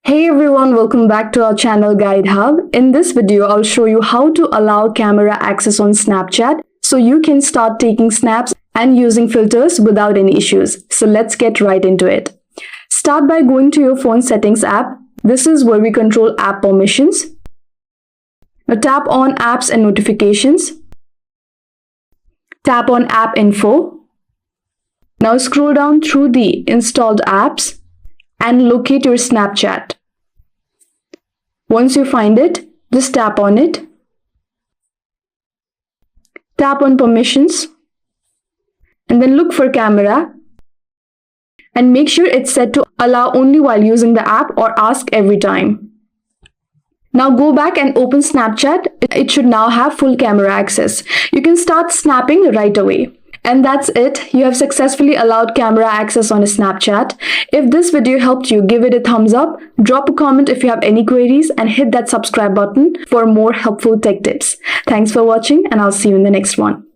Hey everyone, welcome back to our channel Guide Hub. In this video, I'll show you how to allow camera access on Snapchat so you can start taking snaps and using filters without any issues. So let's get right into it. Start by going to your phone settings app. This is where we control app permissions. Now tap on apps and notifications. Tap on app info. Now scroll down through the installed apps and locate your Snapchat. Once you find it, just tap on it. Tap on permissions and then look for camera and make sure it's set to allow only while using the app or ask every time. Now go back and open Snapchat. It should now have full camera access. You can start snapping right away. And that's it. You have successfully allowed camera access on a Snapchat. If this video helped you, give it a thumbs up, drop a comment if you have any queries, and hit that subscribe button for more helpful tech tips. Thanks for watching, and I'll see you in the next one.